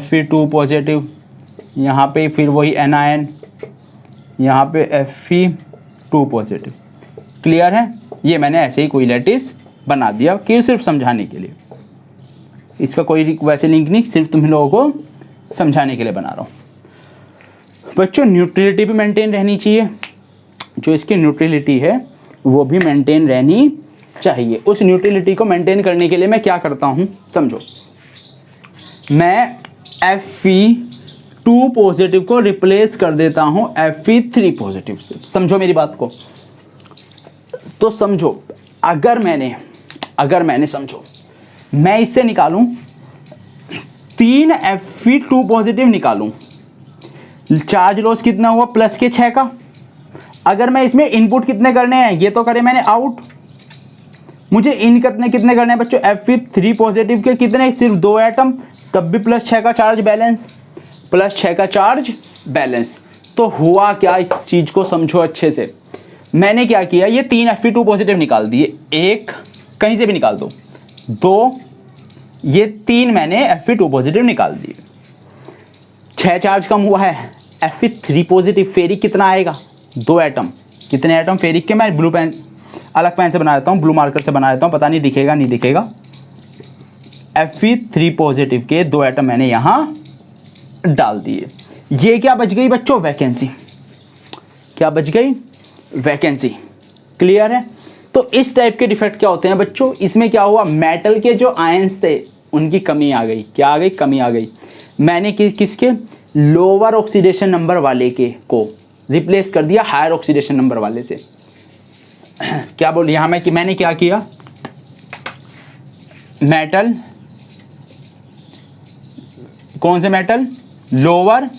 Fe2 पॉजिटिव, यहाँ पे फिर वही एनायन, यहाँ पे Fe2 पॉजिटिव। क्लियर है? ये मैंने ऐसे ही कोई लैटिस बना दिया कि सिर्फ समझाने के लिए, इसका कोई वैसे लिंक नहीं, सिर्फ तुम लोगों को समझाने के लिए बना रहा हूँ। बच्चों न्यूट्रलिटी भी मेंटेन रहनी चाहिए, जो इसकी न्यूट्रलिटी है वो भी मेंटेन रहनी चाहिए। उस न्यूट्रलिटी को मेंटेन करने के लिए मैं क्या करता हूँ समझो, मैं Fe2 पॉजिटिव को रिप्लेस कर देता हूँ Fe3 पॉजिटिव से। समझो मेरी बात को। तो समझो अगर मैंने समझो मैं इससे निकालूं 3 Fe2 पॉजिटिव निकालूं, चार्ज लॉस कितना हुआ? प्लस के 6 का। अगर मैं इसमें इनपुट कितने करने हैं, ये तो करे मैंने आउट, मुझे इन कितने करने हैं बच्चों? Fe3 पॉजिटिव के कितने? सिर्फ 2 एटम, तब भी प्लस 6 का चार्ज बैलेंस, प्लस 6 का चार्ज बैलेंस। तो हुआ क्या, इस चीज को समझो अच्छे से। मैंने क्या किया, ये 3 Fe2 पॉजिटिव निकाल दिए, एक कहीं से भी निकाल दो, 2, ये 3 मैंने Fe2 पॉजिटिव निकाल दिए। 6 चार्ज कम हुआ है, Fe3 पॉजिटिव फेरिक कितना आएगा? 2 एटम। कितने एटम फेरिक के? मैं ब्लू पेन अलग पेन से बना देता हूँ, ब्लू मार्कर से बना देता हूँ, पता नहीं दिखेगा नहीं दिखेगा। Fe3 पॉजिटिव के 2 एटम मैंने यहाँ डाल दिए। ये क्या बच गई बच्चों? वैकेंसी। क्या बच गई? वैकेंसी। क्लियर है? तो इस टाइप के डिफेक्ट क्या होते हैं बच्चों? इसमें क्या हुआ, मेटल के जो आयंस थे उनकी कमी आ गई। क्या आ गई? कमी आ गई। मैंने किसके? लोअर ऑक्सीडेशन नंबर वाले के को रिप्लेस कर दिया हायर ऑक्सीडेशन नंबर वाले से। क्या बोल यहाँ मैंने क्या किया, मेटल, कौन से मेटल? लोअर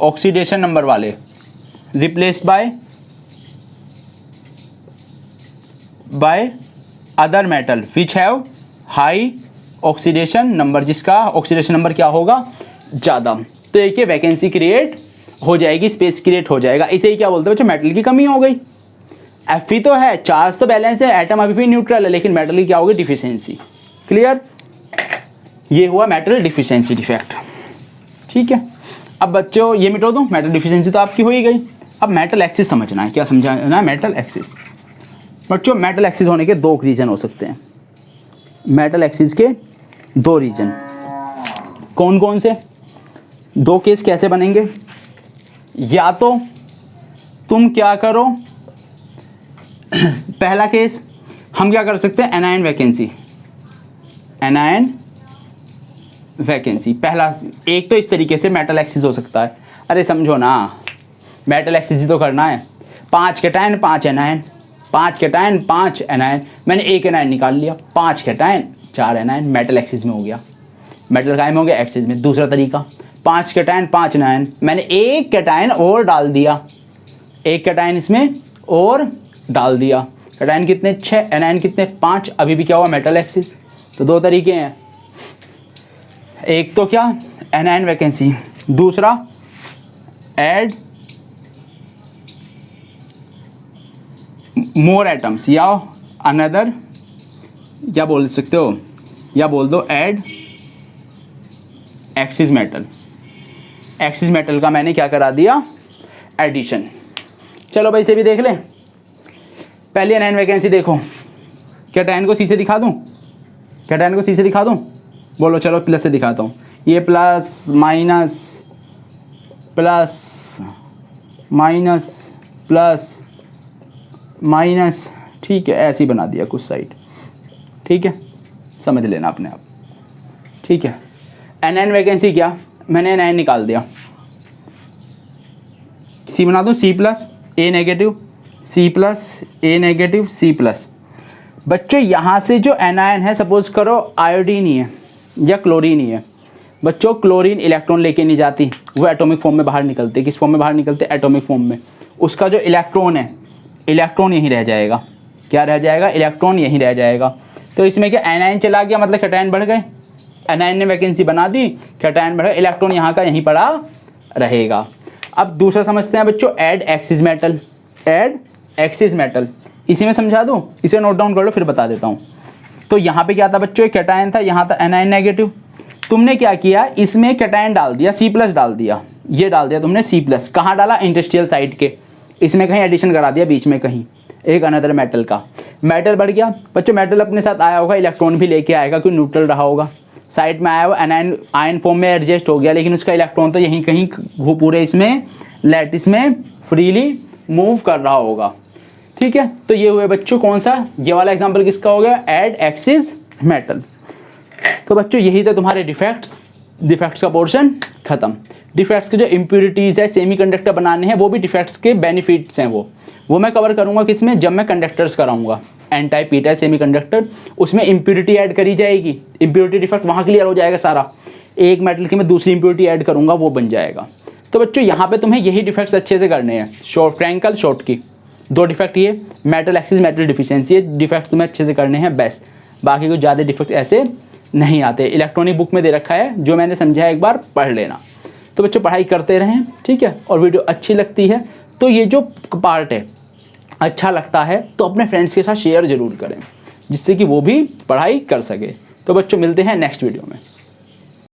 ऑक्सीडेशन नंबर वाले replaced by other metal which have high oxidation number, जिसका ऑक्सीडेशन नंबर क्या होगा? ज़्यादा। तो एक ये वैकेंसी क्रिएट हो जाएगी, स्पेस क्रिएट हो जाएगा। इसे ही क्या बोलते हैं बच्चों? मेटल की कमी हो गई। Fe तो है, चार्ज तो बैलेंस है, एटम अभी भी न्यूट्रल है, लेकिन मेटल की क्या होगी, डिफिशियंसी। क्लियर, ये हुआ मेटल डिफिशियंसी डिफेक्ट। ठीक है, अब बच्चों ये मिटो दो, मेटल डिफिशियंसी तो आपकी हो ही गई। अब मेटल एक्सिस समझना है, क्या समझाना है, मेटल एक्सिस। बच्चों मेटल एक्सिस होने के दो रीजन हो सकते हैं, मेटल एक्सिस के दो रीजन कौन कौन से, दो केस कैसे बनेंगे। या तो तुम क्या करो, पहला केस हम क्या कर सकते हैं, एनायन वैकेंसी, एनायन वैकेंसी पहला। एक तो इस तरीके से मेटल एक्सिस हो सकता है, अरे समझो ना, मेटल एक्सिस ही तो करना है, 5 कैटायन 5 एनायन, 5 कैटायन 5 एनायन, मैंने एक एनायन निकाल लिया, 5 कैटायन 4 एनायन, मेटल एक्सिस में हो गया, मेटल कायम हो गया एक्सिस में। दूसरा तरीका, 5 कैटायन 5 एनायन, मैंने एक कैटायन और डाल दिया, एक कैटायन इसमें और डाल दिया, कैटायन कितने 6, एनायन कितने 5, अभी भी क्या हुआ, मेटल एक्सिस। तो दो तरीके हैं, एक तो क्या एनायन वैकेंसी, दूसरा ऐड मोर एटम्स, या अनदर, क्या बोल सकते हो, या बोल दो add axis metal. Excess metal का मैंने क्या करा दिया, एडिशन। चलो भाई इसे भी देख लें। पहली एनायन वैकेंसी देखो, कैटायन को सी से दिखा दूं, कैटायन को सी से दिखा दूं, बोलो चलो प्लस से दिखाता हूँ, ये plus minus plus minus plus minus, ठीक है, ऐसे ही बना दिया कुछ साइड, ठीक है, समझ लेना अपने आप। ठीक है, एनायन वैकेंसी क्या, मैंने एनायन निकाल दिया, सी बना दूँ, सी प्लस ए नेगेटिव, सी प्लस ए नेगेटिव, सी प्लस। बच्चों यहाँ से जो एनायन है, सपोज करो आयोडीन ही है या क्लोरीन ही है, बच्चों क्लोरीन इलेक्ट्रॉन लेके नहीं जाती, वो एटॉमिक फॉर्म में बाहर निकलते, किस फॉर्म में बाहर निकलते, एटॉमिक फॉर्म में। उसका जो इलेक्ट्रॉन है, इलेक्ट्रॉन यहीं रह जाएगा, क्या रह जाएगा, इलेक्ट्रॉन यहीं रह जाएगा। तो इसमें क्या एनायन चला गया, मतलब कैटायन बढ़ गए, एनायन ने वैकेंसी बना दी, कैटायन बढ़ गए, इलेक्ट्रॉन यहाँ का यहीं पड़ा रहेगा। अब दूसरा समझते हैं बच्चों, add axis metal, add axis metal, इसी में समझा दूँ, इसे नोट डाउन कर लो फिर बता देता हूँ। तो यहाँ पे क्या था बच्चों, एक कैटायन था, यहाँ था एनायन नेगेटिव, तुमने क्या किया, इसमें कैटायन डाल दिया, सी प्लस डाल दिया, ये डाल दिया तुमने सी प्लस, कहाँ डाला, इंडस्ट्रियल साइड के, इसमें कहीं एडिशन करा दिया बीच में कहीं एक अनदर मेटल का, मेटल बढ़ गया। बच्चों मेटल अपने साथ आया होगा, इलेक्ट्रॉन भी लेके आएगा, क्योंकि न्यूट्रल रहा होगा, साइड में आया हुआ एनायन आयन फॉर्म में एडजस्ट हो गया, लेकिन उसका इलेक्ट्रॉन तो यहीं कहीं वो पूरे इसमें लैटिस में फ्रीली मूव कर रहा होगा। ठीक है, तो ये हुए बच्चों कौन सा, ये वाला एग्जांपल किसका हो गया, ऐड एक्सिस मेटल। तो बच्चों यही था तुम्हारे डिफेक्ट्स का पोर्शन खत्म। डिफेक्ट्स के जो इम्प्यूरिटीज़ है सेमीकंडक्टर बनाने हैं, वो भी डिफेक्ट्स के बेनिफिट्स हैं, वो मैं कवर करूंगा किसमें, जब मैं कंडक्टर्स कराऊंगा, N type P type semiconductor, उसमें इम्प्यूरिटी ऐड करी जाएगी, इम्प्यूरिटी डिफेक्ट वहाँ क्लियर हो जाएगा सारा, एक मेटल की मैं दूसरी इम्प्यूरिटी ऐड करूँगा, वो बन जाएगा। तो बच्चों यहाँ पे तुम्हें यही डिफेक्ट्स अच्छे से करने हैं, शॉर्ट फ्रैंकल शॉर्ट की दो डिफेक्ट, ये मेटल एक्सिस मेटल डिफिशियंसी, ये डिफेक्ट तुम्हें अच्छे से करने हैं बेस्ट, बाकी कुछ ज़्यादा डिफेक्ट ऐसे नहीं आते। इलेक्ट्रॉनिक बुक में दे रखा है, जो मैंने समझाया एक बार पढ़ लेना। तो बच्चों पढ़ाई करते रहें, ठीक है, और वीडियो अच्छी लगती है तो ये जो पार्ट है अच्छा लगता है तो अपने फ्रेंड्स के साथ शेयर ज़रूर करें, जिससे कि वो भी पढ़ाई कर सके। तो बच्चों मिलते हैं नेक्स्ट वीडियो में।